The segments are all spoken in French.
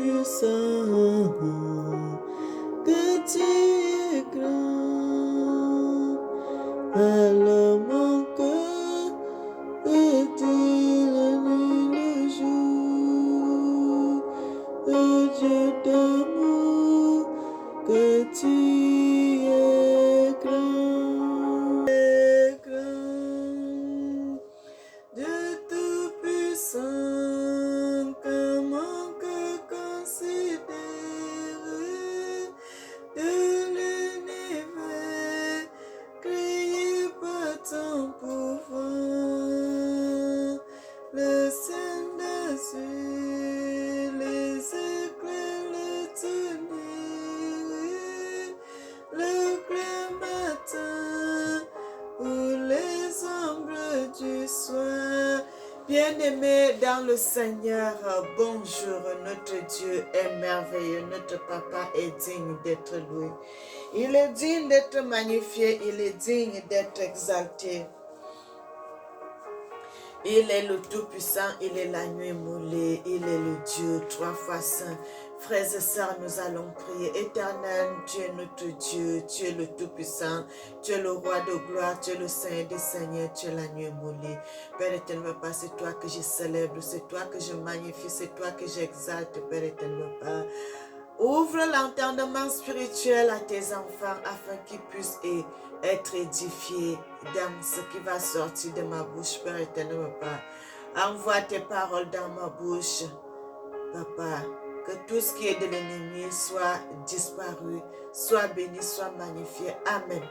Tout-Puissant, que tu es grand. Alors mon cœur est-il la nuit, le jour, le Dieu d'amour, que tu es grand, Dieu Tout-Puissant, que mon cœur considère de l'univers, créé par ton pouvoir, le Saint-Esprit, les éclairs, le tonnerre, le clair matin ou les ombres du soir. Bien-aimés dans le Seigneur, bonjour, notre Dieu est merveilleux, notre Papa est digne d'être loué. Il est digne d'être magnifié, il est digne d'être exalté. Il est le Tout-Puissant, il est la nuit moulée, il est le Dieu trois fois saint. Frères et sœurs, nous allons prier. Éternel, tu es notre Dieu, tu es le Tout-Puissant, tu es le Roi de gloire, tu es le Seigneur des Seigneurs, tu es la nuit moulée. Père éternel, Papa, c'est toi que je célèbre, c'est toi que je magnifie, c'est toi que j'exalte, Père éternel, Papa. Ouvre l'entendement spirituel à tes enfants afin qu'ils puissent être édifiés dans ce qui va sortir de ma bouche, Père éternel, Papa. Envoie tes paroles dans ma bouche, Papa. Que tout ce qui est de l'ennemi soit disparu, soit béni, soit magnifié. Amen.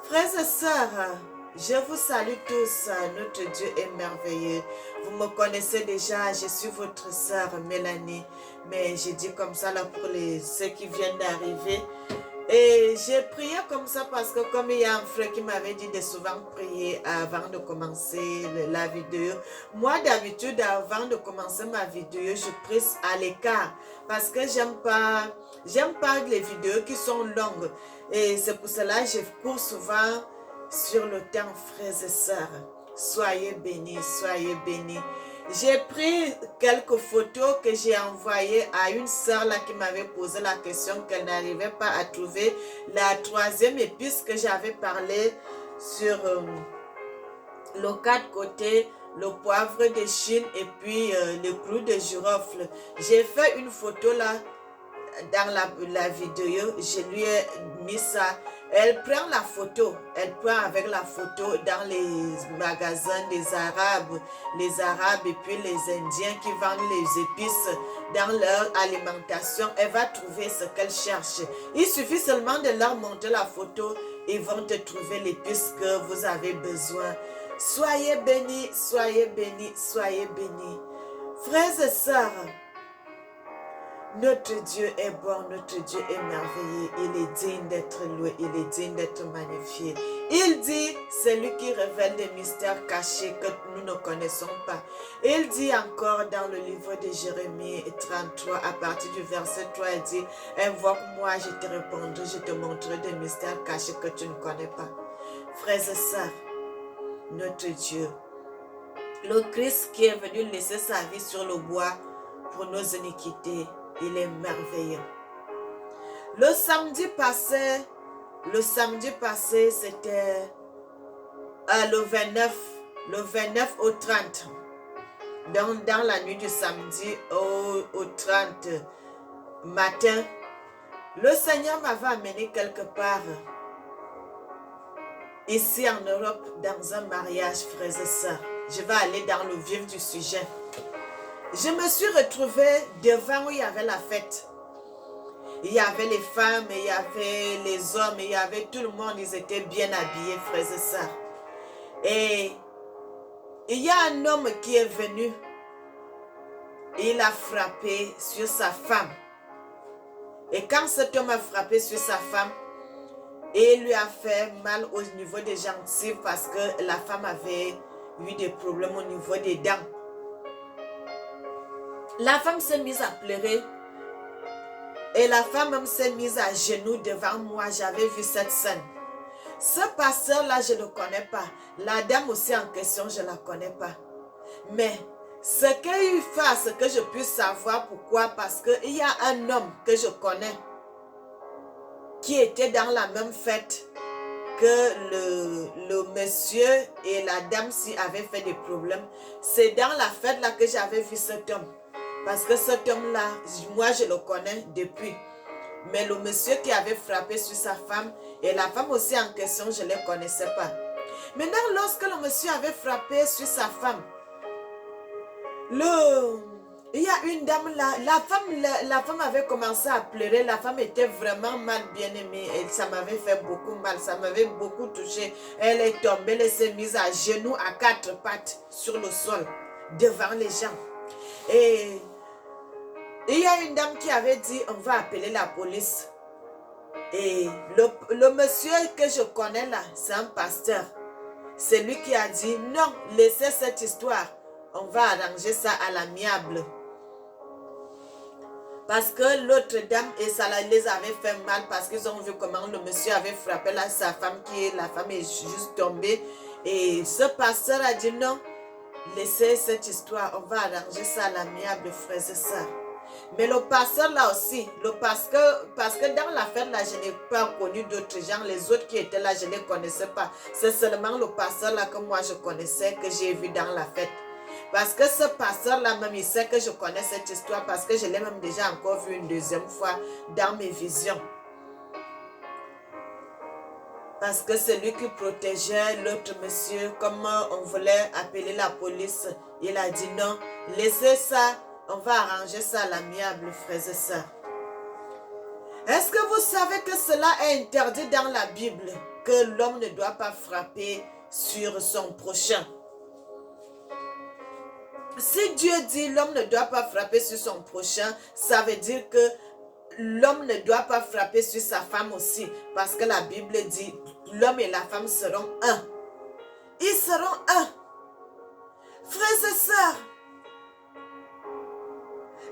Frères et sœurs, je vous salue tous, notre Dieu est merveilleux. Vous me connaissez déjà, je suis votre sœur Mélanie, mais j'ai dit comme ça là pour ceux qui viennent d'arriver. Et j'ai prié comme ça parce que comme il y a un frère qui m'avait dit de souvent prier avant de commencer la vidéo, moi d'habitude avant de commencer ma vidéo, je prie à l'écart parce que j'aime pas les vidéos qui sont longues. Et c'est pour cela que je cours souvent sur le temps, frères et sœurs. Soyez bénis, soyez bénis. J'ai pris quelques photos que j'ai envoyées à une sœur là qui m'avait posé la question qu'elle n'arrivait pas à trouver la troisième épice que j'avais parlé sur le 4 côtés, le poivre de Chine et puis le clou de girofle. J'ai fait une photo là dans la vidéo, je lui ai mis ça. Elle prend la photo, elle prend avec la photo dans les magasins des Arabes, et puis les Indiens qui vendent les épices dans leur alimentation. Elle va trouver ce qu'elle cherche. Il suffit seulement de leur montrer la photo, ils vont te trouver l'épice que vous avez besoin. Soyez bénis, soyez bénis, soyez bénis. Frères et sœurs, notre Dieu est bon, notre Dieu est merveilleux, il est digne d'être loué, il est digne d'être magnifié. Il dit, c'est lui qui révèle des mystères cachés que nous ne connaissons pas. Il dit encore dans le livre de Jérémie 33, à partir du verset 3, il dit, invoque-moi, je te répondrai, je te montrerai des mystères cachés que tu ne connais pas. Frères et sœurs, notre Dieu, le Christ qui est venu laisser sa vie sur le bois pour nos iniquités, il est merveilleux. Le samedi passé, c'était le 29 au 30. Donc, dans la nuit du samedi au 30 matin, le Seigneur m'avait amené quelque part ici en Europe dans un mariage, frères et sœurs. Je vais aller dans le vif du sujet. Je me suis retrouvée devant où il y avait la fête. Il y avait les femmes, il y avait les hommes, il y avait tout le monde, ils étaient bien habillés, frères et sœurs. Et il y a un homme qui est venu, il a frappé sur sa femme. Et quand cet homme a frappé sur sa femme, il lui a fait mal au niveau des gencives parce que la femme avait eu des problèmes au niveau des dents. La femme s'est mise à pleurer et la femme même s'est mise à genoux devant moi. J'avais vu cette scène. Ce pasteur-là, je ne le connais pas. La dame aussi en question, je ne la connais pas. Mais Ce qu'il fasse, que je puisse savoir pourquoi, parce qu'il y a un homme que je connais qui était dans la même fête que le monsieur et la dame-ci avaient fait des problèmes. C'est dans la fête là que j'avais vu cet homme. Parce que cet homme-là, moi je le connais depuis. Mais le monsieur qui avait frappé sur sa femme et la femme aussi en question, je ne les connaissais pas. Maintenant, lorsque le monsieur avait frappé sur sa femme, il y a une dame là, la femme avait commencé à pleurer, la femme était vraiment mal bien aimée et ça m'avait fait beaucoup mal, ça m'avait beaucoup touché. Elle est tombée, elle s'est mise à genoux à quatre pattes sur le sol devant les gens. Et il y a une dame qui avait dit, on va appeler la police. Et le monsieur que je connais là, c'est un pasteur. C'est lui qui a dit, non, laissez cette histoire. On va arranger ça à l'amiable. Parce que l'autre dame, et ça les avait fait mal parce qu'ils ont vu comment le monsieur avait frappé là, sa femme, la femme est juste tombée. Et ce pasteur a dit, non, laissez cette histoire, on va arranger ça à l'amiable, frères et sœurs. Mais le pasteur là aussi, parce que dans la fête là, je n'ai pas connu d'autres gens. Les autres qui étaient là, je ne les connaissais pas. C'est seulement le pasteur là que moi je connaissais, que j'ai vu dans la fête. Parce que ce pasteur là même, il sait que je connais cette histoire parce que je l'ai même déjà encore vu une deuxième fois dans mes visions. Parce que c'est lui qui protégeait l'autre monsieur. Comme on voulait appeler la police, il a dit non, laissez ça. On va arranger ça à l'amiable, frères et sœurs. Est-ce que vous savez que cela est interdit dans la Bible? Que l'homme ne doit pas frapper sur son prochain. Si Dieu dit l'homme ne doit pas frapper sur son prochain, ça veut dire que l'homme ne doit pas frapper sur sa femme aussi. Parce que la Bible dit l'homme et la femme seront un. Ils seront un. Frères et sœurs,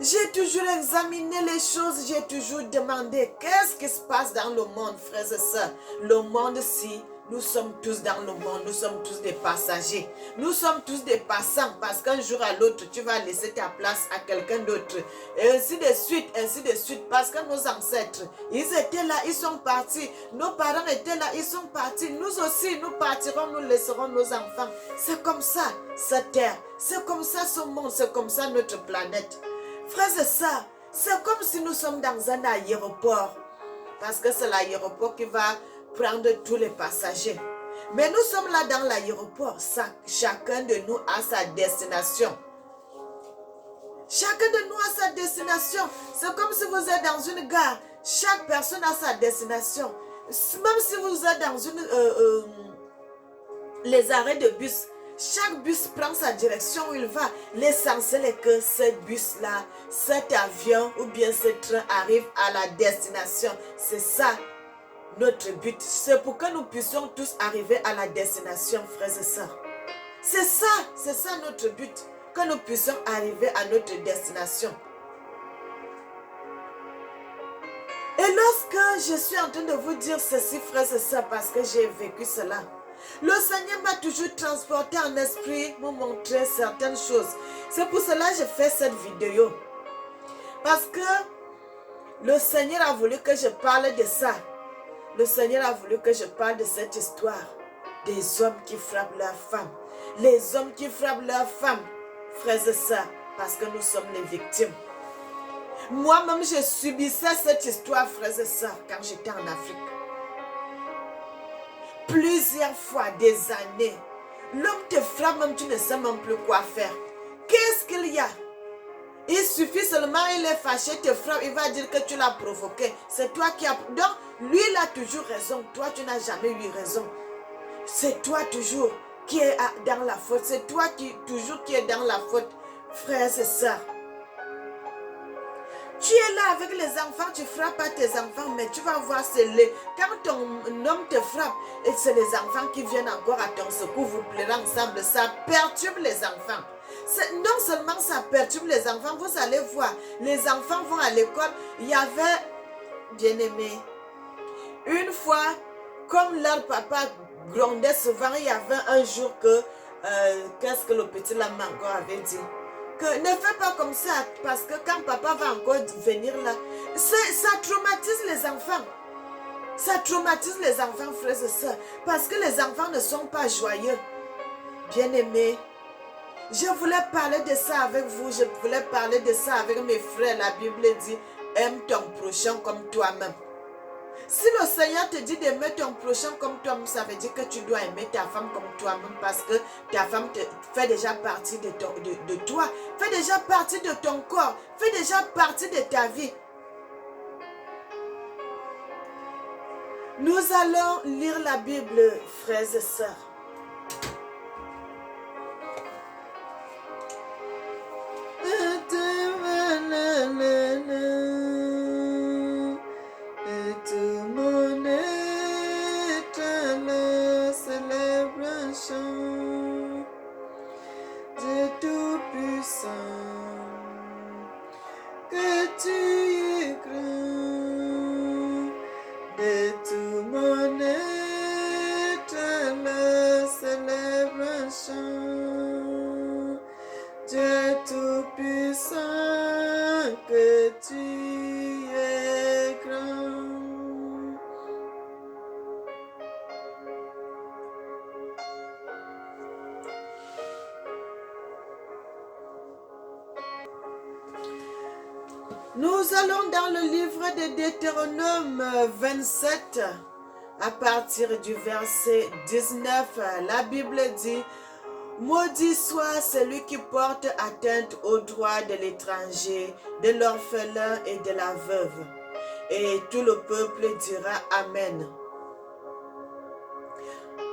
j'ai toujours examiné les choses, j'ai toujours demandé qu'est-ce qui se passe dans le monde, frères et sœurs. Le monde-ci, nous sommes tous dans le monde, nous sommes tous des passagers. Nous sommes tous des passants parce qu'un jour à l'autre, tu vas laisser ta place à quelqu'un d'autre. Et ainsi de suite, parce que nos ancêtres, ils étaient là, ils sont partis. Nos parents étaient là, ils sont partis. Nous aussi, nous partirons, nous laisserons nos enfants. C'est comme ça, cette terre. C'est comme ça, ce monde. C'est comme ça, notre planète. Frères et sœurs, c'est comme si nous sommes dans un aéroport. Parce que c'est l'aéroport qui va prendre tous les passagers. Mais nous sommes là dans l'aéroport. Chacun de nous a sa destination. Chacun de nous a sa destination. C'est comme si vous êtes dans une gare. Chaque personne a sa destination. Même si vous êtes dans les arrêts de bus, chaque bus prend sa direction où il va. L'essentiel est que ce bus-là, cet avion ou bien ce train arrive à la destination. C'est ça notre but. C'est pour que nous puissions tous arriver à la destination, frères et sœurs. C'est ça notre but. Que nous puissions arriver à notre destination. Et lorsque je suis en train de vous dire ceci, frères et sœurs, parce que j'ai vécu cela, le Seigneur m'a toujours transporté en esprit, me montrer certaines choses. C'est pour cela que je fais cette vidéo. Parce que le Seigneur a voulu que je parle de ça. Le Seigneur a voulu que je parle de cette histoire. Des hommes qui frappent leurs femmes. Les hommes qui frappent leurs femmes, frères et sœurs, parce que nous sommes les victimes. Moi-même, je subissais cette histoire, frères et sœurs, quand j'étais en Afrique. Plusieurs fois, des années. L'homme te frappe, même tu ne sais même plus quoi faire. Qu'est-ce qu'il y a? Il suffit seulement, il est fâché, te frappe, il va dire que tu l'as provoqué. C'est toi qui as... Donc, lui, il a toujours raison. Toi, tu n'as jamais eu raison. C'est toi toujours qui est dans la faute. C'est toi qui est dans la faute, frères et sœurs. Tu es là avec les enfants, tu frappes à tes enfants, mais tu vas voir, quand ton homme te frappe, et c'est les enfants qui viennent encore à ton secours, vous pleurez ensemble, ça perturbe les enfants. Non seulement ça perturbe les enfants, vous allez voir, les enfants vont à l'école. Il y avait, bien aimé, une fois, comme leur papa grondait souvent, il y avait un jour que, qu'est-ce que le petit lama encore avait dit? que ne fais pas comme ça, parce que quand papa va encore venir là, ça traumatise les enfants. Ça traumatise les enfants, frères et sœurs, parce que les enfants ne sont pas joyeux. Bien-aimés, je voulais parler de ça avec vous, je voulais parler de ça avec mes frères. La Bible dit, aime ton prochain comme toi-même. Si le Seigneur te dit d'aimer ton prochain comme toi-même, ça veut dire que tu dois aimer ta femme comme toi-même, parce que ta femme fait déjà partie de toi, fait déjà partie de ton corps, fait déjà partie de ta vie. Nous allons lire la Bible, frères et sœurs. Nous allons dans le livre de Deutéronome 27, à partir du verset 19, la Bible dit, « Maudit soit celui qui porte atteinte aux droits de l'étranger, de l'orphelin et de la veuve. » Et tout le peuple dira Amen.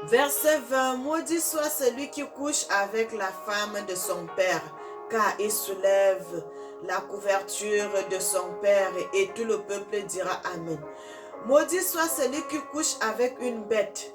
Verset 20, « Maudit soit celui qui couche avec la femme de son père, car il soulève la couverture de son père, et tout le peuple dira Amen. Maudit soit celui qui couche avec une bête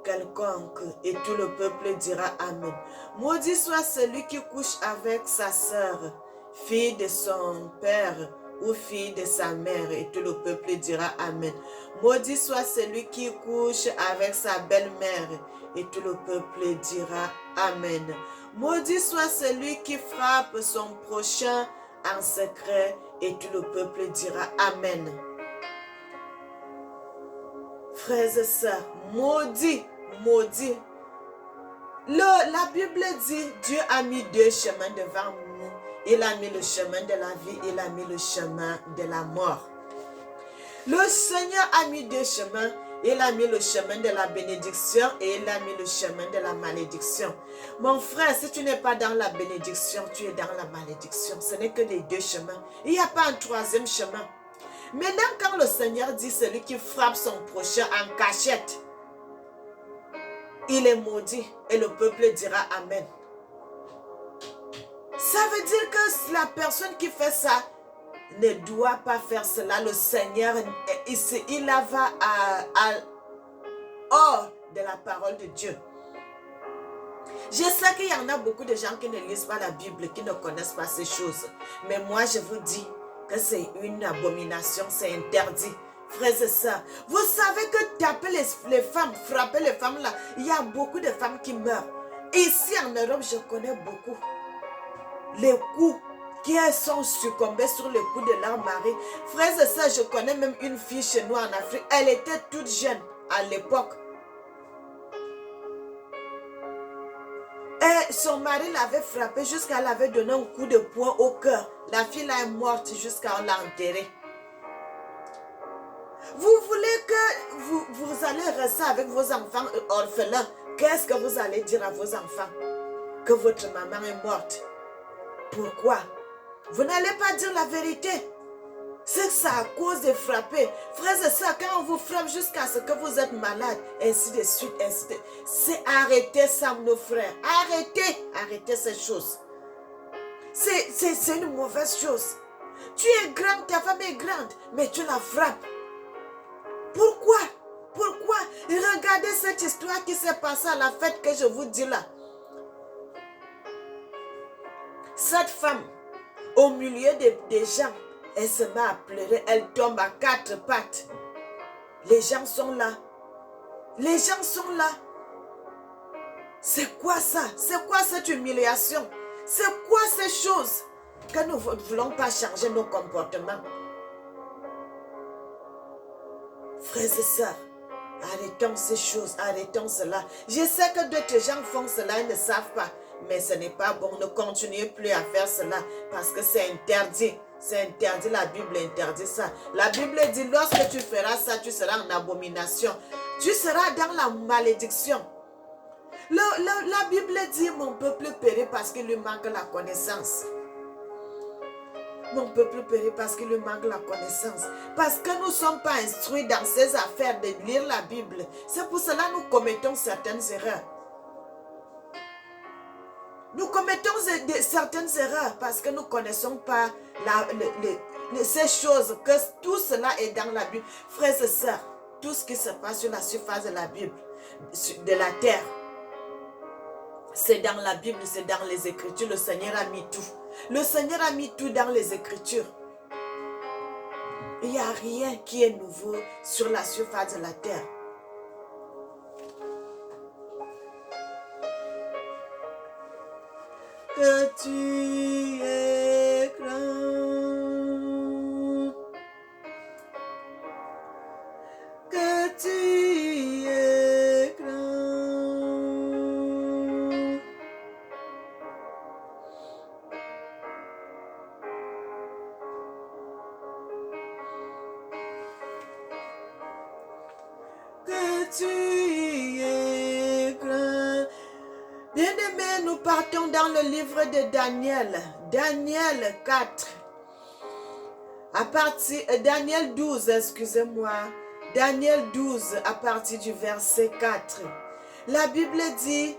quelconque, et tout le peuple dira Amen. Maudit soit celui qui couche avec sa sœur, fille de son père, ou fille de sa mère, et tout le peuple dira Amen. Maudit soit celui qui couche avec sa belle-mère, et tout le peuple dira Amen. Maudit soit celui qui frappe son prochain en secret, et tout le peuple dira Amen. Frères et sœurs, maudit, maudit. La Bible dit, Dieu a mis deux chemins devant nous. Il a mis le chemin de la vie, il a mis le chemin de la mort. Le Seigneur a mis deux chemins. Il a mis le chemin de la bénédiction et il a mis le chemin de la malédiction. Mon frère, si tu n'es pas dans la bénédiction, tu es dans la malédiction. Ce n'est que les deux chemins. Il n'y a pas un troisième chemin. Maintenant, quand le Seigneur dit celui qui frappe son prochain en cachette, il est maudit et le peuple dira Amen. Ça veut dire que la personne qui fait ça ne doit pas faire cela. Le Seigneur, il va hors de la parole de Dieu. Je sais qu'il y en a beaucoup de gens qui ne lisent pas la Bible, qui ne connaissent pas ces choses. Mais moi, je vous dis que c'est une abomination, c'est interdit. Frères et sœurs, vous savez que taper les femmes, frapper les femmes là, il y a beaucoup de femmes qui meurent. Ici en Europe, je connais beaucoup. Les coups qui sont succombés sur le coup de leur mari. Frères et sœurs, je connais même une fille chez nous en Afrique. Elle était toute jeune à l'époque. Et son mari l'avait frappée jusqu'à elle avait donné un coup de poing au cœur. La fille là est morte jusqu'à on l'a enterrée. Vous voulez que vous allez rester avec vos enfants orphelins. Qu'est-ce que vous allez dire à vos enfants? Que votre maman est morte. Pourquoi? Vous n'allez pas dire la vérité. C'est que ça à cause de frapper. Frères et sœurs, quand on vous frappe jusqu'à ce que vous êtes malade, ainsi de suite, ainsi de suite. C'est arrêter ça, nos frères. Arrêtez ces choses. C'est une mauvaise chose. Tu es grande, ta femme est grande, mais tu la frappes. Pourquoi? Pourquoi? Regardez cette histoire qui s'est passée à la fête que je vous dis là. Cette femme, au milieu des gens, elle se met à pleurer, elle tombe à quatre pattes. Les gens sont là. Les gens sont là. C'est quoi ça? C'est quoi cette humiliation? C'est quoi ces choses que nous ne voulons pas changer nos comportements? Frères et sœurs, arrêtons ces choses, arrêtons cela. Je sais que d'autres gens font cela et ne savent pas. Mais ce n'est pas bon. Ne continuez plus à faire cela parce que c'est interdit. C'est interdit, la Bible interdit ça. La Bible dit, lorsque tu feras ça, tu seras en abomination. Tu seras dans la malédiction. La Bible dit, mon peuple périt parce qu'il lui manque la connaissance. Mon peuple périt parce qu'il lui manque la connaissance. Parce que nous ne sommes pas instruits dans ces affaires de lire la Bible. C'est pour cela que nous commettons certaines erreurs. Nous commettons certaines erreurs parce que nous ne connaissons pas ces choses, que tout cela est dans la Bible. Frères et sœurs, tout ce qui se passe sur la surface de la Bible, de la terre, c'est dans la Bible, c'est dans les Écritures. Le Seigneur a mis tout. Le Seigneur a mis tout dans les Écritures. Il n'y a rien qui est nouveau sur la surface de la terre. Que tu es grand, que tu es grand, que tu es grand. Bien-aimés, nous partons dans le livre de Daniel. Daniel 4. Daniel 12, excusez-moi. Daniel 12, à partir du verset 4. La Bible dit,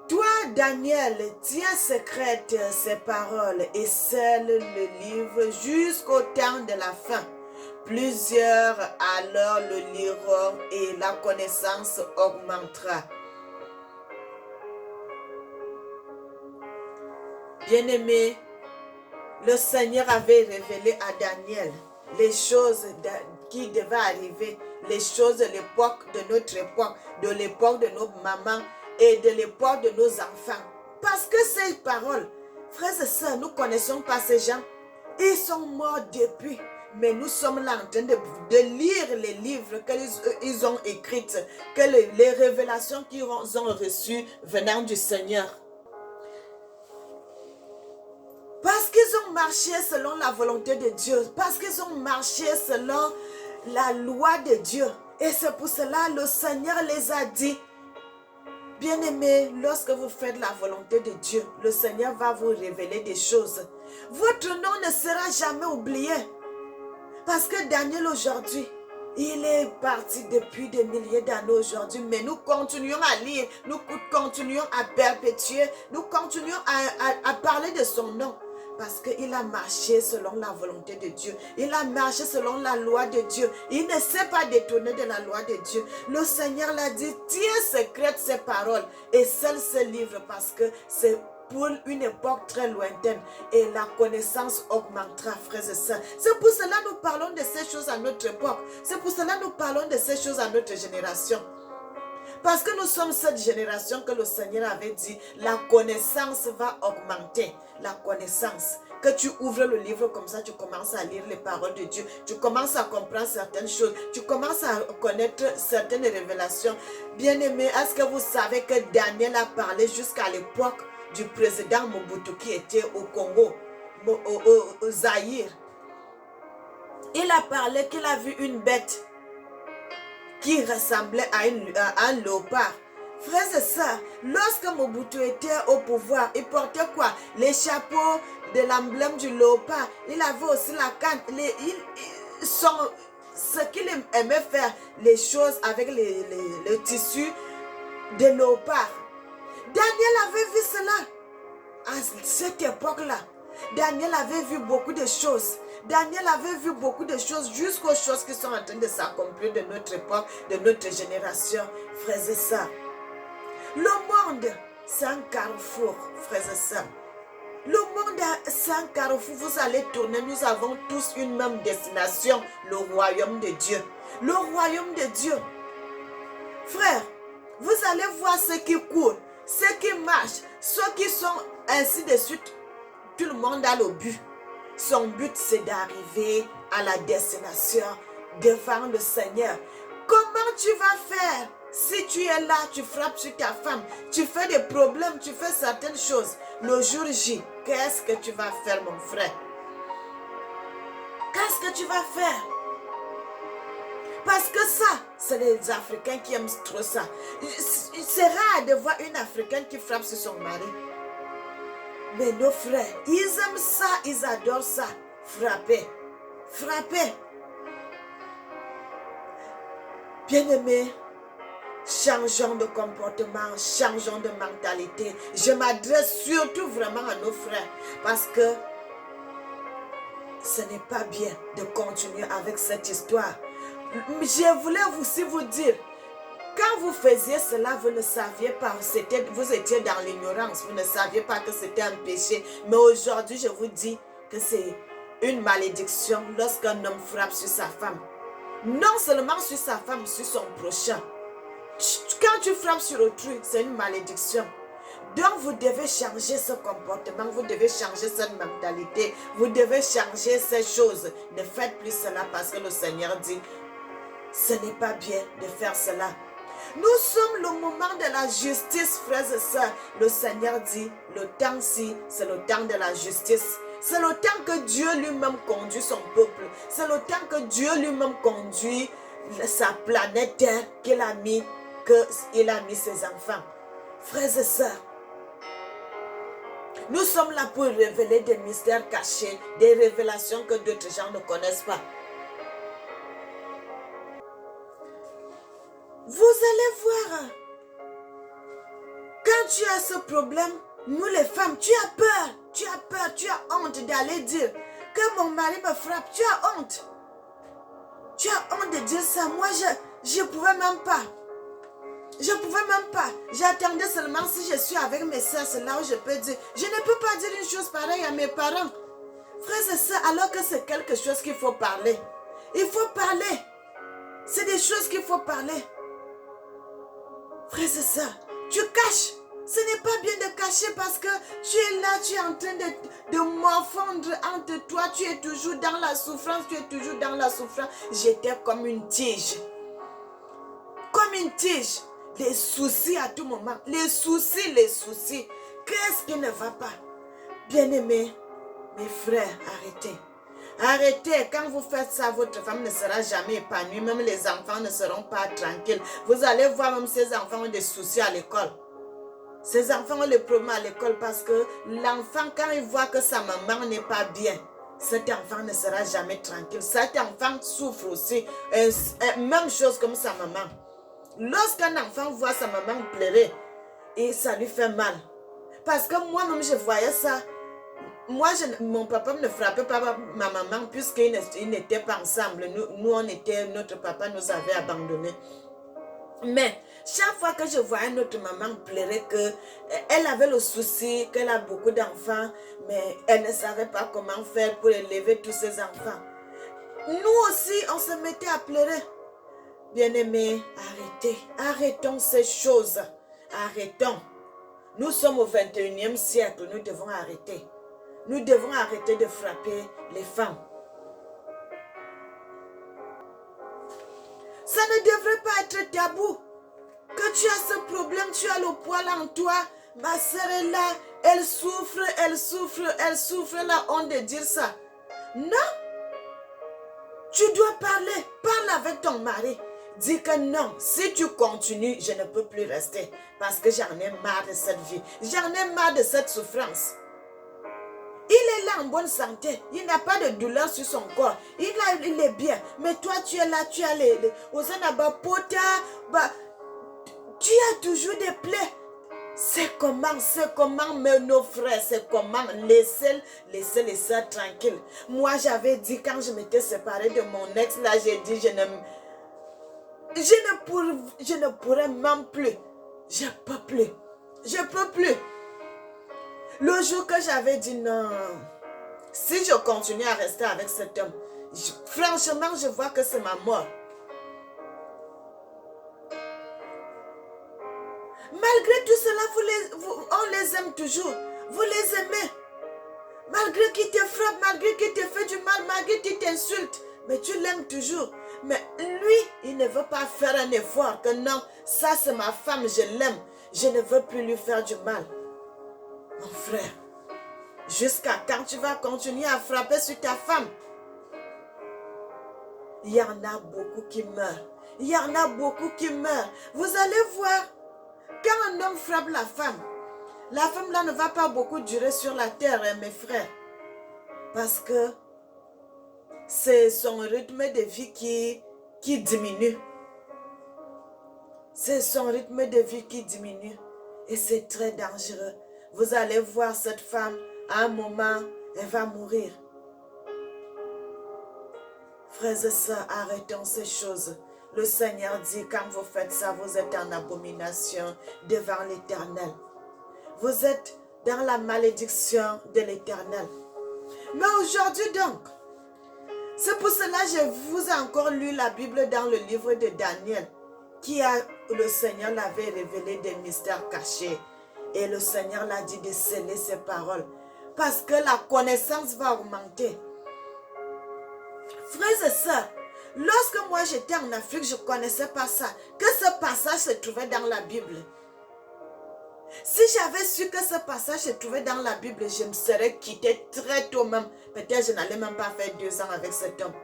toi, Daniel, tiens secrète ces paroles et scelle le livre jusqu'au temps de la fin. Plusieurs alors le liront et la connaissance augmentera. Bien-aimé, le Seigneur avait révélé à Daniel les choses qui devaient arriver, les choses de l'époque, de notre époque, de l'époque de nos mamans et de l'époque de nos enfants. Parce que ces paroles, frères et sœurs, nous ne connaissons pas ces gens. Ils sont morts depuis. Mais nous sommes là en train de lire les livres qu'ils ont écrits, que les révélations qu'ils ont reçues venant du Seigneur. Parce qu'ils ont marché selon la volonté de Dieu. Parce qu'ils ont marché selon la loi de Dieu. Et c'est pour cela le Seigneur les a dit. Bien-aimés, lorsque vous faites la volonté de Dieu, le Seigneur va vous révéler des choses. Votre nom ne sera jamais oublié. Parce que Daniel aujourd'hui, il est parti depuis des milliers d'années aujourd'hui, mais nous continuons à lire, nous continuons à perpétuer, nous continuons à parler de son nom. Parce qu'il a marché selon la volonté de Dieu. Il a marché selon la loi de Dieu. Il ne s'est pas détourné de la loi de Dieu. Le Seigneur l'a dit, tiens secrète ces paroles et scelle ce livre parce que c'est pour une époque très lointaine et la connaissance augmentera, frères et sœurs. C'est pour cela que nous parlons de ces choses à notre époque. C'est pour cela que nous parlons de ces choses à notre génération. Parce que nous sommes cette génération que le Seigneur avait dit, la connaissance va augmenter. La connaissance. Que tu ouvres le livre comme ça, tu commences à lire les paroles de Dieu. Tu commences à comprendre certaines choses. Tu commences à connaître certaines révélations. Bien-aimés, est-ce que vous savez que Daniel a parlé jusqu'à l'époque du président Mobutu qui était au Congo, au Zaïre? Il a parlé qu'il a vu une bête qui ressemblait à un léopard. Frères et sœurs, lorsque Mobutu était au pouvoir, il portait quoi? Les chapeaux de l'emblème du léopard. Il avait aussi la canne. Ce qu'il aimait faire, les choses avec le tissu de léopard. Daniel avait vu cela. À cette époque-là, Daniel avait vu beaucoup de choses. Daniel avait vu beaucoup de choses jusqu'aux choses qui sont en train de s'accomplir de notre époque, de notre génération, frères et sœurs. Le monde, c'est un carrefour, frères et sœurs. Le monde, c'est un carrefour. Vous allez tourner. Nous avons tous une même destination, le royaume de Dieu. Le royaume de Dieu. Frères, vous allez voir ceux qui courent, ceux qui marchent, ceux qui sont ainsi de suite. Tout le monde a le but. Son but, c'est d'arriver à la destination devant le Seigneur. Comment tu vas faire? Si tu es là, tu frappes sur ta femme, tu fais des problèmes, tu fais certaines choses. Le jour J, qu'est-ce que tu vas faire, mon frère? Qu'est-ce que tu vas faire? Parce que ça, c'est les Africains qui aiment trop ça. C'est rare de voir une Africaine qui frappe sur son mari. Mais nos frères, ils aiment ça, ils adorent ça. Frapper. Frapper. Bien-aimés, changeons de comportement, changeons de mentalité. Je m'adresse surtout vraiment à nos frères. Parce que ce n'est pas bien de continuer avec cette histoire. Je voulais aussi vous dire, quand vous faisiez cela, vous ne saviez pas, vous étiez dans l'ignorance, vous ne saviez pas que c'était un péché. Mais aujourd'hui, je vous dis que c'est une malédiction lorsqu'un homme frappe sur sa femme. Non seulement sur sa femme, sur son prochain. Quand tu frappes sur autrui, c'est une malédiction. Donc vous devez changer ce comportement, vous devez changer cette mentalité, vous devez changer ces choses. Ne faites plus cela parce que le Seigneur dit, ce n'est pas bien de faire cela. Nous sommes le moment de la justice, frères et sœurs. Le Seigneur dit, le temps-ci, c'est le temps de la justice. C'est le temps que Dieu lui-même conduit son peuple. C'est le temps que Dieu lui-même conduit sa planète Terre qu'il a mis ses enfants. Frères et sœurs, nous sommes là pour révéler des mystères cachés, des révélations que d'autres gens ne connaissent pas. Vous allez voir, quand tu as ce problème, nous les femmes, tu as peur, tu as honte d'aller dire que mon mari me frappe, tu as honte. Tu as honte de dire ça. Moi, je ne pouvais même pas. Je ne pouvais même pas. J'attendais seulement si je suis avec mes soeurs, c'est là où je peux dire. Je ne peux pas dire une chose pareille à mes parents. Frères et sœurs, alors que c'est quelque chose qu'il faut parler. Il faut parler. C'est des choses qu'il faut parler. Frères et sœurs, tu caches. Ce n'est pas bien de cacher parce que tu es là, tu es en train de morfondre entre toi. Tu es toujours dans la souffrance, J'étais comme une tige. Comme une tige. Les soucis à tout moment. Les soucis. Qu'est-ce qui ne va pas? Bien-aimés, mes frères, arrêtez. Arrêtez, quand vous faites ça, votre femme ne sera jamais épanouie. Même les enfants ne seront pas tranquilles. Vous allez voir, même ces enfants ont des soucis à l'école. Ces enfants ont les problèmes à l'école parce que l'enfant, quand il voit que sa maman n'est pas bien, cet enfant ne sera jamais tranquille. Cet enfant souffre aussi. Même chose comme sa maman. Lorsqu'un enfant voit sa maman pleurer, et ça lui fait mal. Parce que moi-même, je voyais ça. Moi, mon papa ne frappait pas ma maman puisqu'ils n'étaient pas ensemble. Notre papa nous avait abandonnés. Mais chaque fois que je voyais notre maman pleurer, qu'elle avait le souci, qu'elle a beaucoup d'enfants, mais elle ne savait pas comment faire pour élever tous ses enfants. Nous aussi, on se mettait à pleurer. Bien-aimés, arrêtons ces choses. Arrêtons. Nous sommes au 21e siècle, nous devons arrêter. Nous devons arrêter de frapper les femmes. Ça ne devrait pas être tabou. Que tu as ce problème, tu as le poil en toi. Ma soeur est là, elle souffre, la honte de dire ça. Non. Tu dois parler. Parle avec ton mari. Dis que non, si tu continues, je ne peux plus rester. Parce que j'en ai marre de cette vie. J'en ai marre de cette souffrance. Il est là en bonne santé. Il n'a pas de douleur sur son corps. Il est bien. Mais toi, tu es là, tu as tu as toujours des plaies. C'est comment, mais nos frères, c'est comment. Laissez les soeurs tranquilles. Moi, j'avais dit, quand je m'étais séparée de mon ex, là, j'ai dit, je ne pourrais même plus. Je peux plus. Le jour que j'avais dit non, si je continue à rester avec cet homme, franchement, je vois que c'est ma mort. Malgré tout cela, on les aime toujours. Vous les aimez. Malgré qu'il te frappe, malgré qu'il te fait du mal, malgré qu'il t'insulte. Mais tu l'aimes toujours. Mais lui, il ne veut pas faire un effort. Que non, ça c'est ma femme, je l'aime. Je ne veux plus lui faire du mal. Mon frère, jusqu'à quand tu vas continuer à frapper sur ta femme? Il y en a beaucoup qui meurent. Il y en a beaucoup qui meurent. Vous allez voir, quand un homme frappe la femme là ne va pas beaucoup durer sur la terre, hein, mes frères. Parce que c'est son rythme de vie qui diminue. C'est son rythme de vie qui diminue. Et c'est très dangereux. Vous allez voir cette femme, à un moment, elle va mourir. Frères et sœurs, arrêtons ces choses. Le Seigneur dit, quand vous faites ça, vous êtes en abomination devant l'Éternel. Vous êtes dans la malédiction de l'Éternel. Mais aujourd'hui donc, c'est pour cela que je vous ai encore lu la Bible dans le livre de Daniel, le Seigneur l'avait révélé des mystères cachés. Et le Seigneur l'a dit de sceller ses paroles. Parce que la connaissance va augmenter. Frères et sœurs, lorsque moi j'étais en Afrique, je ne connaissais pas ça. Que ce passage se trouvait dans la Bible. Si j'avais su que ce passage se trouvait dans la Bible, je me serais quitté très tôt même. Peut-être je n'allais même pas faire 2 ans avec cet homme.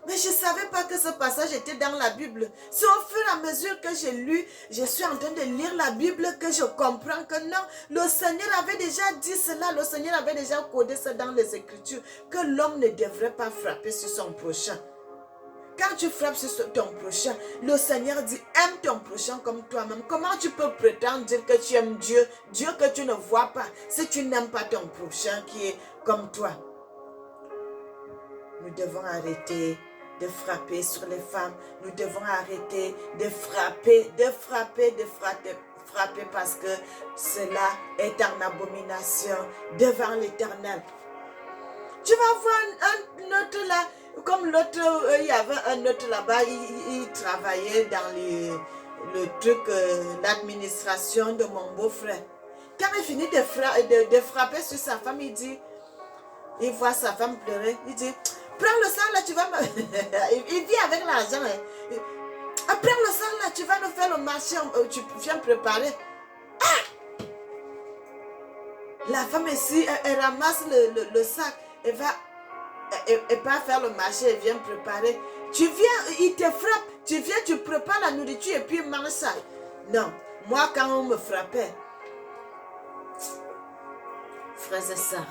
Mais je ne savais pas que ce passage était dans la Bible. C'est au fur et à mesure que j'ai lu, je suis en train de lire la Bible que je comprends que non, le Seigneur avait déjà dit cela, le Seigneur avait déjà codé ça dans les Écritures, que l'homme ne devrait pas frapper sur son prochain. Quand tu frappes sur ton prochain, le Seigneur dit, aime ton prochain comme toi-même. Comment tu peux prétendre dire que tu aimes Dieu, Dieu que tu ne vois pas, si tu n'aimes pas ton prochain qui est comme toi? Nous devons arrêter de frapper sur les femmes. Nous devons arrêter de frapper parce que cela est en abomination devant l'Éternel. Tu vas voir un autre là, comme l'autre, il y avait un autre là-bas, il travaillait dans le truc, l'administration de mon beau-frère. Quand il finit de frapper sur sa femme, il voit sa femme pleurer, il dit, prends le sang là, tu vas me... il vit avec l'argent. Hein. Prends le sang là, tu vas nous faire le marché, tu viens préparer. Ah! La femme ici, elle ramasse le sac, elle va faire le marché, elle vient préparer. Tu viens, il te frappe, tu viens, tu prépares la nourriture et puis il mange ça. Non, moi quand on me frappait, frères et sœurs,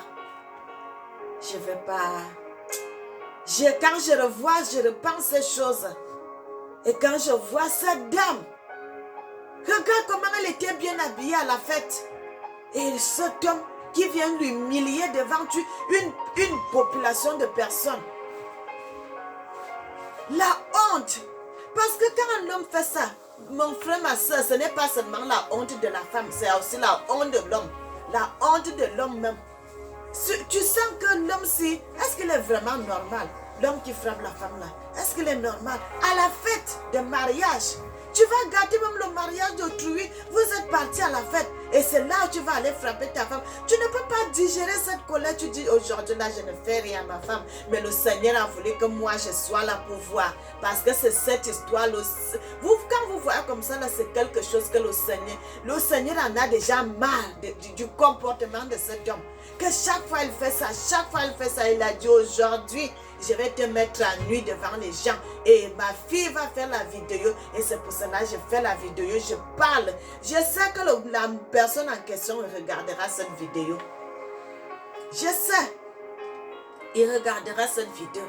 je ne vais pas... Quand je revois, je repense ces choses. Et quand je vois cette dame, regarde comment elle était bien habillée à la fête. Et cet homme qui vient l'humilier devant une population de personnes. La honte. Parce que quand un homme fait ça, mon frère, ma soeur, ce n'est pas seulement la honte de la femme, c'est aussi la honte de l'homme. La honte de l'homme même. Tu sens que l'homme, est-ce qu'il est vraiment normal? L'homme qui frappe la femme là, est-ce qu'il est normal? À la fête de mariage, tu vas gâter même le mariage d'autrui. Vous êtes partis à la fête et c'est là où tu vas aller frapper ta femme. Tu ne peux pas digérer cette colère. Tu dis aujourd'hui là, je ne fais rien à ma femme. Mais le Seigneur a voulu que moi je sois là pour voir. Parce que c'est cette histoire. Quand vous voyez comme ça, là, c'est quelque chose que le Seigneur en a déjà marre du comportement de cet homme. Que chaque fois il fait ça, il a dit aujourd'hui, je vais te mettre à nu devant les gens. Et ma fille va faire la vidéo. Et c'est pour cela que je fais la vidéo. Je parle. Je sais que la personne en question regardera cette vidéo. Je sais. Il regardera cette vidéo.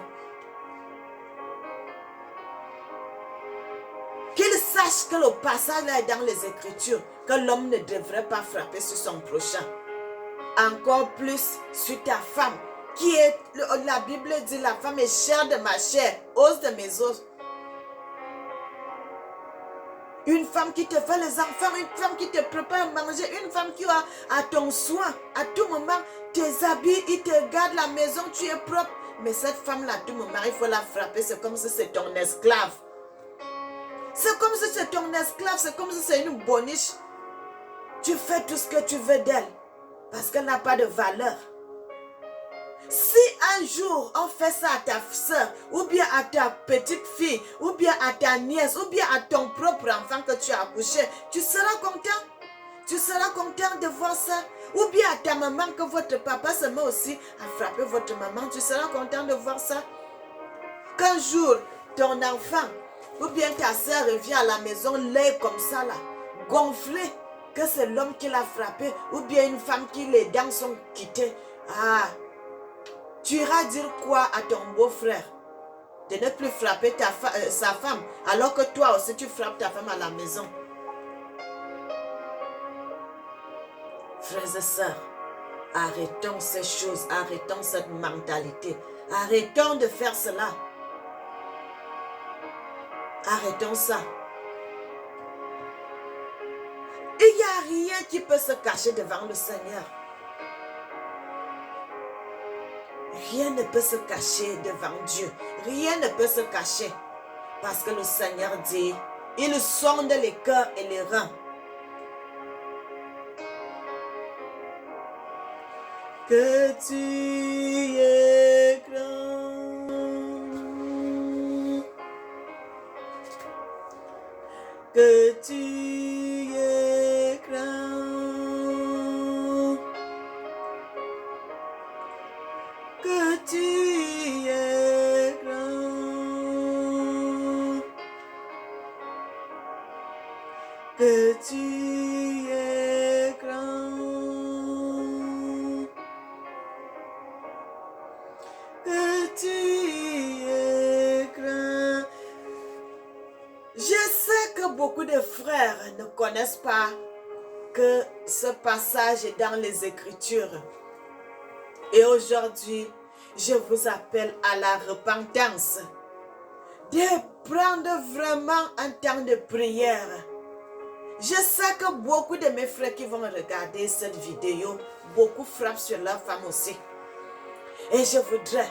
Qu'il sache que le passage est dans les Écritures. Que l'homme ne devrait pas frapper sur son prochain. Encore plus sur ta femme. La Bible dit, la femme est chair de ma chair, os de mes os. Une femme qui te fait les enfants, une femme qui te prépare à manger, une femme qui a à ton soin, à tout moment, tes habits, il te garde la maison, tu es propre. Mais cette femme-là, à tout moment, il faut la frapper, c'est comme si c'est ton esclave. C'est comme si c'est ton esclave, c'est comme si c'est une boniche. Tu fais tout ce que tu veux d'elle. parce qu'elle n'a pas de valeur. Si un jour on fait ça à ta soeur, ou bien à ta petite fille, ou bien à ta nièce, ou bien à ton propre enfant que tu as accouché, tu seras content. Tu seras content de voir ça. Ou bien à ta maman, que votre papa se met aussi à frapper votre maman, tu seras content de voir ça. Qu'un jour, ton enfant, ou bien ta soeur revient à la maison, l'œil comme ça là, gonflé, que c'est l'homme qui l'a frappé, ou bien une femme qui les dents sont quittées. Ah, tu iras dire quoi à ton beau-frère? De ne plus frapper sa femme, alors que toi aussi tu frappes ta femme à la maison. Frères et sœurs, arrêtons ces choses, arrêtons cette mentalité. Arrêtons de faire cela. Arrêtons ça. Il n'y a rien qui peut se cacher devant le Seigneur. Rien ne peut se cacher devant Dieu. Rien ne peut se cacher. Parce que le Seigneur dit, il sonde les cœurs et les reins. Que tu es grand. Que tu es grand. Que tu es grand. Que tu es grand. Que tu es grand. Je sais que beaucoup de frères ne connaissent pas que ce passage est dans les Écritures. Et aujourd'hui, je vous appelle à la repentance. De prendre vraiment un temps de prière. Je sais que beaucoup de mes frères qui vont regarder cette vidéo, beaucoup frappent sur leur femme aussi. Et je voudrais.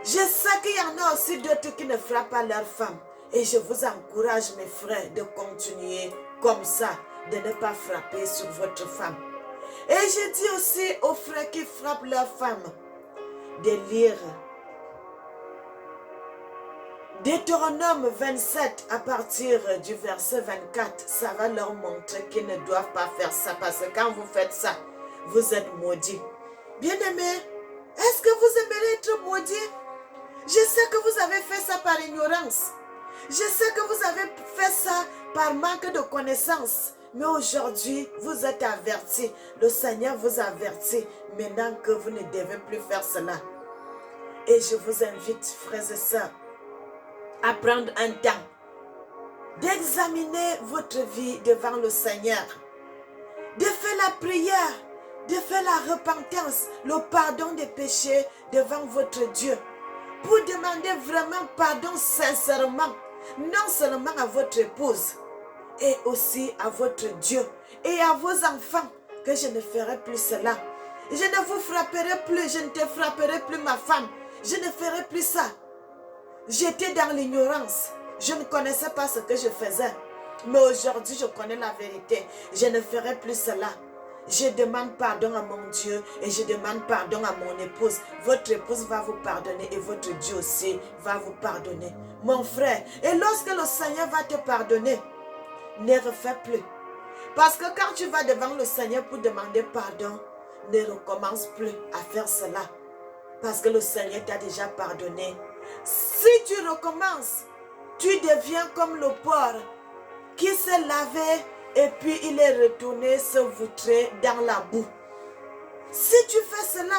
Je sais qu'il y en a aussi d'autres qui ne frappent pas leur femme. Et je vous encourage, mes frères, de continuer comme ça, de ne pas frapper sur votre femme. Et je dis aussi aux frères qui frappent leur femme de lire Deutéronome 27 à partir du verset 24. Ça va leur montrer qu'ils ne doivent pas faire ça parce que quand vous faites ça, vous êtes maudits. Bien-aimés, est-ce que vous aimeriez être maudits? Je sais que vous avez fait ça par ignorance. Je sais que vous avez fait ça par manque de connaissance. Mais aujourd'hui, vous êtes avertis. Le Seigneur vous avertit maintenant que vous ne devez plus faire cela. Et je vous invite, frères et sœurs, à prendre un temps d'examiner votre vie devant le Seigneur. De faire la prière, de faire la repentance, le pardon des péchés devant votre Dieu. Pour demander vraiment pardon sincèrement, non seulement à votre épouse, et aussi à votre Dieu et à vos enfants, que je ne ferai plus cela. Je ne vous frapperai plus, je ne te frapperai plus ma femme, je ne ferai plus ça. J'étais dans l'ignorance, je ne connaissais pas ce que je faisais, mais aujourd'hui je connais la vérité, je ne ferai plus cela. Je demande pardon à mon Dieu et je demande pardon à mon épouse. Votre épouse va vous pardonner et votre Dieu aussi va vous pardonner. Mon frère, et lorsque le Seigneur va te pardonner, ne refais plus. Parce que quand tu vas devant le Seigneur pour demander pardon, ne recommence plus à faire cela. Parce que le Seigneur t'a déjà pardonné. Si tu recommences, tu deviens comme le porc qui s'est lavé et puis il est retourné se voutrer dans la boue. Si tu fais cela,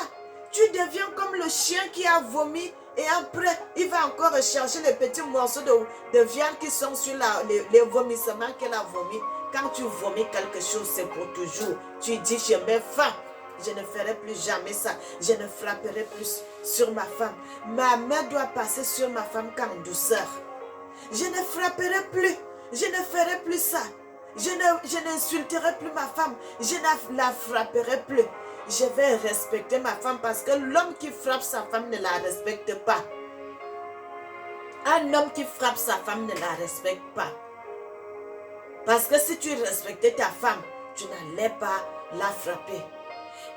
tu deviens comme le chien qui a vomi et après, il va encore rechercher les petits morceaux de viande qui sont sur les vomissements qu'elle a vomi. Quand tu vomis quelque chose, c'est pour toujours. Tu dis, j'ai bien faim. Je ne ferai plus jamais ça. Je ne frapperai plus sur ma femme. Ma main doit passer sur ma femme qu'en douceur. Je ne frapperai plus. Je ne ferai plus ça. Je n'insulterai plus ma femme. Je ne la frapperai plus. Je vais respecter ma femme parce que l'homme qui frappe sa femme ne la respecte pas. Un homme qui frappe sa femme ne la respecte pas. Parce que si tu respectais ta femme, tu n'allais pas l'a frappé.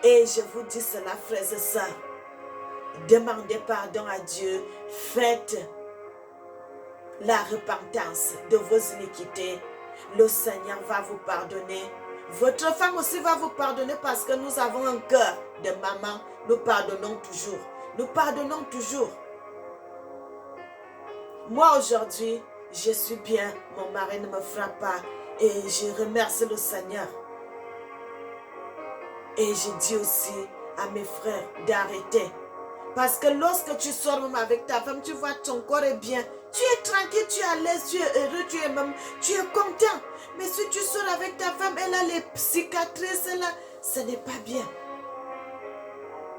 Et je vous dis cela, frères et sœurs, demandez pardon à Dieu, faites la repentance de vos iniquités. Le Seigneur va vous pardonner. Votre femme aussi va vous pardonner parce que nous avons un cœur de maman. Nous pardonnons toujours. Nous pardonnons toujours. Moi aujourd'hui, je suis bien. Mon mari ne me frappe pas. Et je remercie le Seigneur. Et je dis aussi à mes frères d'arrêter. Parce que lorsque tu sors même avec ta femme, tu vois ton corps est bien. Tu es tranquille, tu es à l'aise, tu es heureux, tu es content. Mais si tu sors avec ta femme, elle a les cicatrices, ce n'est pas bien.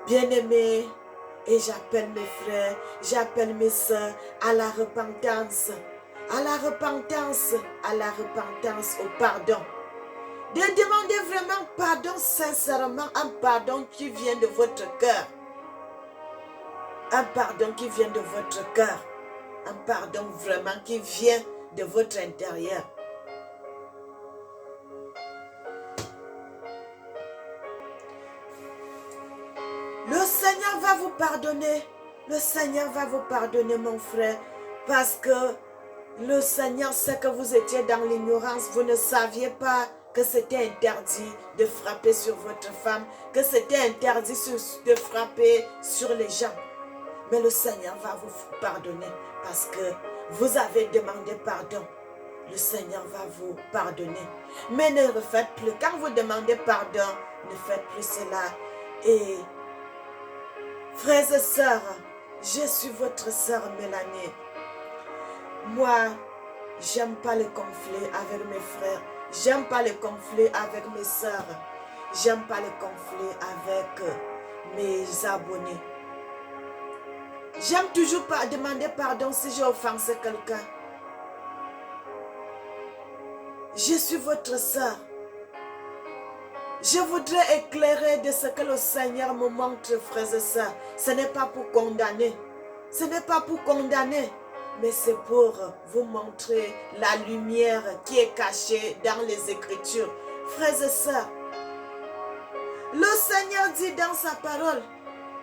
Bien-aimés, et j'appelle mes frères, j'appelle mes soeurs à la repentance. À la repentance, au pardon. De demander vraiment pardon sincèrement, un pardon qui vient de votre cœur. Un pardon qui vient de votre cœur. Un pardon vraiment qui vient de votre intérieur. Le Seigneur va vous pardonner. Le Seigneur va vous pardonner, mon frère. Parce que le Seigneur sait que vous étiez dans l'ignorance. Vous ne saviez pas que c'était interdit de frapper sur votre femme. Que c'était interdit de frapper sur les gens. Mais le Seigneur va vous pardonner parce que vous avez demandé pardon. Le Seigneur va vous pardonner. Mais ne le faites plus. Quand vous demandez pardon, ne faites plus cela. Et frères et sœurs, je suis votre sœur Mélanie. Moi, j'aime pas les conflits avec mes frères. J'aime pas les conflits avec mes sœurs. J'aime pas les conflits avec mes abonnés. J'aime toujours pas demander pardon si j'ai offensé quelqu'un. Je suis votre sœur. Je voudrais éclairer de ce que le Seigneur me montre, frères et sœurs. Ce n'est pas pour condamner. Ce n'est pas pour condamner. Mais c'est pour vous montrer la lumière qui est cachée dans les Écritures. Frères et sœurs, le Seigneur dit dans sa parole,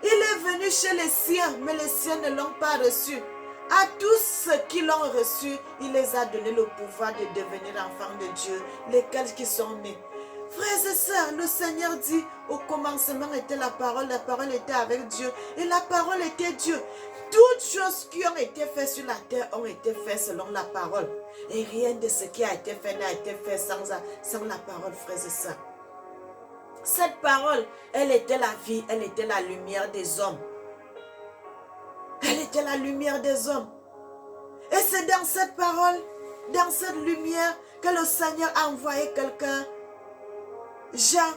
il est venu chez les siens, mais les siens ne l'ont pas reçu. À tous ceux qui l'ont reçu, il les a donné le pouvoir de devenir enfants de Dieu, lesquels qui sont nés. Frères et sœurs, le Seigneur dit, au commencement était la parole était avec Dieu, et la parole était Dieu. Toutes choses qui ont été faites sur la terre ont été faites selon la parole. Et rien de ce qui a été fait n'a été fait sans la parole, frères et sœurs. Cette parole, elle était la vie, elle était la lumière des hommes. Elle était la lumière des hommes. Et c'est dans cette parole, dans cette lumière, que le Seigneur a envoyé quelqu'un, Jean,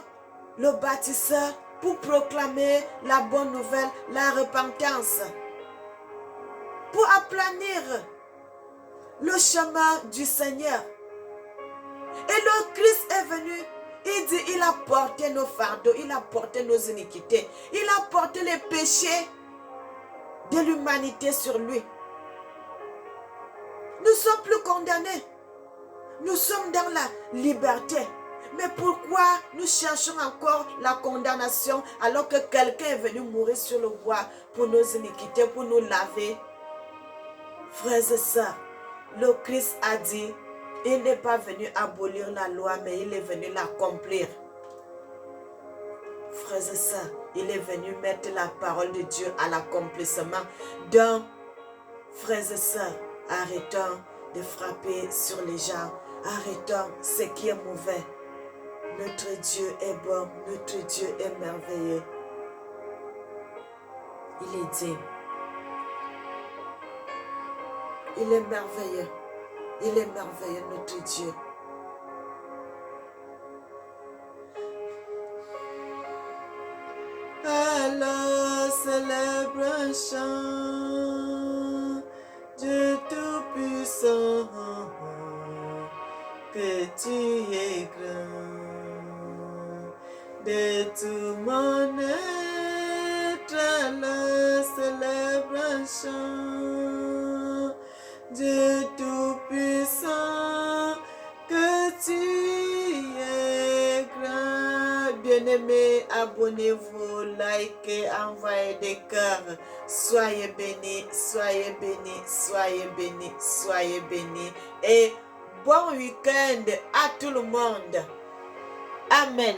le baptiseur, pour proclamer la bonne nouvelle, la repentance. Pour aplanir le chemin du Seigneur. Et le Christ est venu. Il dit, il a porté nos fardeaux, il a porté nos iniquités, il a porté les péchés de l'humanité sur lui. Nous ne sommes plus condamnés. Nous sommes dans la liberté. Mais pourquoi nous cherchons encore la condamnation alors que quelqu'un est venu mourir sur le bois pour nos iniquités, pour nous laver? Frères et sœurs, le Christ a dit, il n'est pas venu abolir la loi, mais il est venu l'accomplir. Frères et sœurs, il est venu mettre la parole de Dieu à l'accomplissement. Donc, frères et sœurs, arrêtons de frapper sur les gens. Arrêtons ce qui est mauvais. Notre Dieu est bon, notre Dieu est merveilleux. Il est digne. Il est merveilleux. Il est merveilleux, notre Dieu. Alors célèbre un chant, Dieu Tout-Puissant, que tu es grand. De tout mon être, alors célèbre un chant, Dieu Tout-Puissant, que tu es grand. bien-aimés, abonnez-vous, likez, envoyez des cœurs. Soyez bénis, soyez bénis, soyez bénis, soyez bénis. Et bon week-end à tout le monde. Amen.